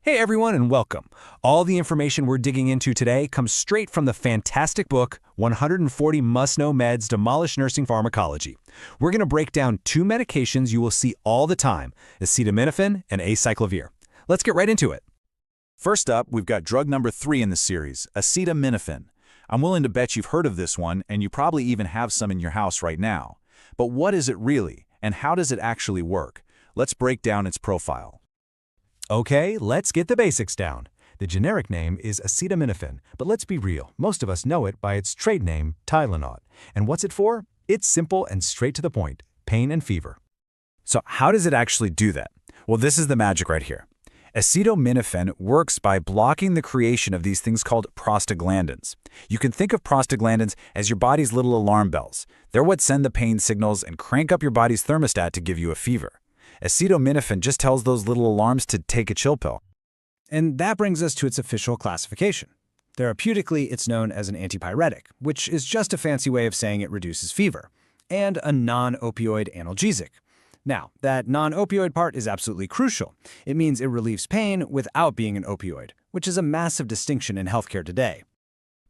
Hey everyone and welcome. All the information we're digging into today comes straight from the fantastic book, 140 Must-Know Meds Demolish Nursing Pharmacology. We're going to break down two medications you will see all the time, acetaminophen and acyclovir. Let's get right into it. First up, we've got drug number 3 in the series, acetaminophen. I'm willing to bet you've heard of this one, and you probably even have some in your house right now. But what is it really, and how does it actually work? Let's break down its profile. Okay, let's get the basics down. The generic name is acetaminophen, but let's be real, most of us know it by its trade name, Tylenol. And what's it for? It's simple and straight to the point, pain and fever. So how does it actually do that? Well, this is the magic right here. Acetaminophen works by blocking the creation of these things called prostaglandins. You can think of prostaglandins as your body's little alarm bells. They're what send the pain signals and crank up your body's thermostat to give you a fever. Acetaminophen just tells those little alarms to take a chill pill. And that brings us to its official classification. Therapeutically, it's known as an antipyretic, which is just a fancy way of saying it reduces fever, and a non-opioid analgesic. Now, that non-opioid part is absolutely crucial. It means it relieves pain without being an opioid, which is a massive distinction in healthcare today.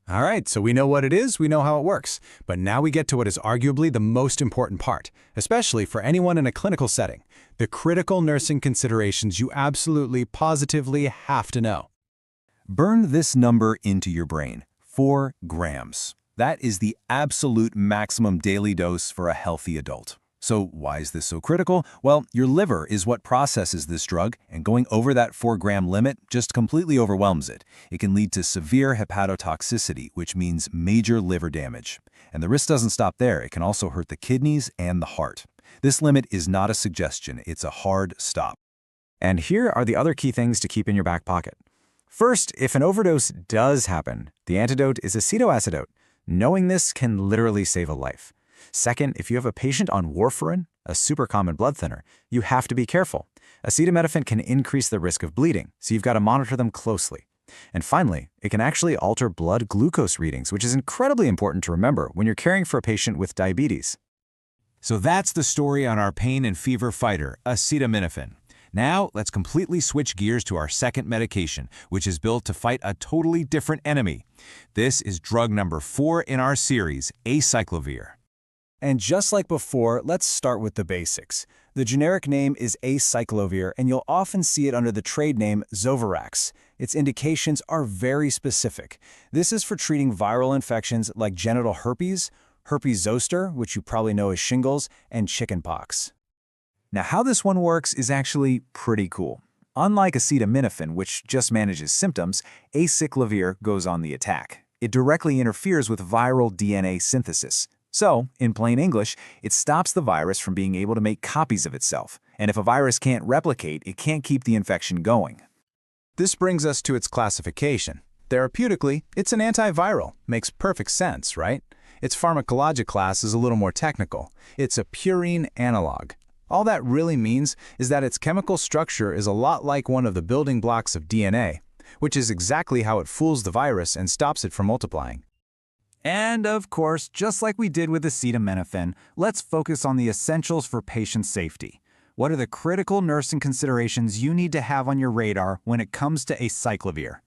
All right, so we know what it is, we know how it works. But now we get to what is arguably the most important part, especially for anyone in a clinical setting, the critical nursing considerations you absolutely, positively have to know. Burn this number into your brain, 4 grams. That is the absolute maximum daily dose for a healthy adult. So why is this so critical? Well, your liver is what processes this drug, and going over that 4-gram limit just completely overwhelms it. It can lead to severe hepatotoxicity, which means major liver damage. And the risk doesn't stop there. It can also hurt the kidneys and the heart. This limit is not a suggestion. It's a hard stop. And here are the other key things to keep in your back pocket. First, if an overdose does happen, the antidote is acetoacetate. Knowing this can literally save a life. Second, if you have a patient on warfarin, a super common blood thinner, you have to be careful. Acetaminophen can increase the risk of bleeding, so you've got to monitor them closely. And finally, it can actually alter blood glucose readings, which is incredibly important to remember when you're caring for a patient with diabetes. So that's the story on our pain and fever fighter, acetaminophen. Now, let's completely switch gears to our second medication, which is built to fight a totally different enemy. This is drug number 4 in our series, acyclovir. And just like before, let's start with the basics. The generic name is acyclovir, and you'll often see it under the trade name Zovirax. Its indications are very specific. This is for treating viral infections like genital herpes, herpes zoster, which you probably know as shingles, and chickenpox. Now, how this one works is actually pretty cool. Unlike acetaminophen, which just manages symptoms, acyclovir goes on the attack. It directly interferes with viral DNA synthesis. So, in plain English, it stops the virus from being able to make copies of itself. And if a virus can't replicate, it can't keep the infection going. This brings us to its classification. Therapeutically, it's an antiviral. Makes perfect sense, right? Its pharmacology class is a little more technical. It's a purine analog. All that really means is that its chemical structure is a lot like one of the building blocks of DNA, which is exactly how it fools the virus and stops it from multiplying. And of course, just like we did with acetaminophen, let's focus on the essentials for patient safety. What are the critical nursing considerations you need to have on your radar when it comes to acyclovir?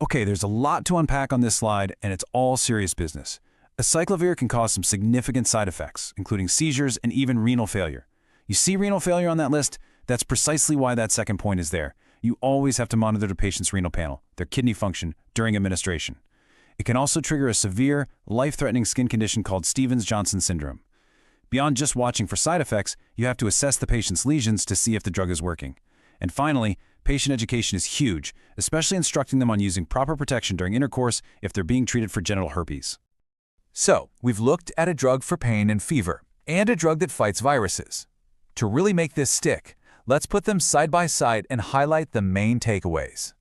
Okay, there's a lot to unpack on this slide, and it's all serious business. Acyclovir can cause some significant side effects, including seizures and even renal failure. You see renal failure on that list? That's precisely why that second point is there. You always have to monitor the patient's renal panel, their kidney function, during administration. It can also trigger a severe, life-threatening skin condition called Stevens-Johnson syndrome. Beyond just watching for side effects, you have to assess the patient's lesions to see if the drug is working. And finally, patient education is huge, especially instructing them on using proper protection during intercourse if they're being treated for genital herpes. So, we've looked at a drug for pain and fever, and a drug that fights viruses. To really make this stick, let's put them side by side and highlight the main takeaways.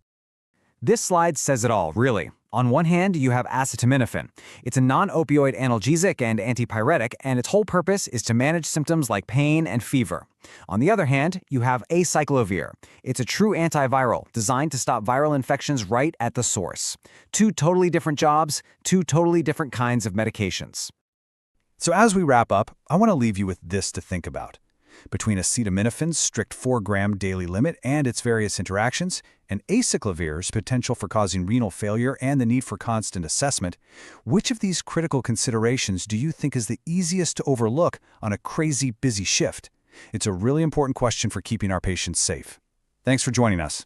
This slide says it all, really. On one hand, you have acetaminophen. It's a non-opioid analgesic and antipyretic, and its whole purpose is to manage symptoms like pain and fever. On the other hand, you have acyclovir. It's a true antiviral designed to stop viral infections right at the source. Two totally different jobs, two totally different kinds of medications. So as we wrap up, I want to leave you with this to think about. Between acetaminophen's strict 4-gram daily limit and its various interactions, and acyclovir's potential for causing renal failure and the need for constant assessment, which of these critical considerations do you think is the easiest to overlook on a crazy busy shift? It's a really important question for keeping our patients safe. Thanks for joining us.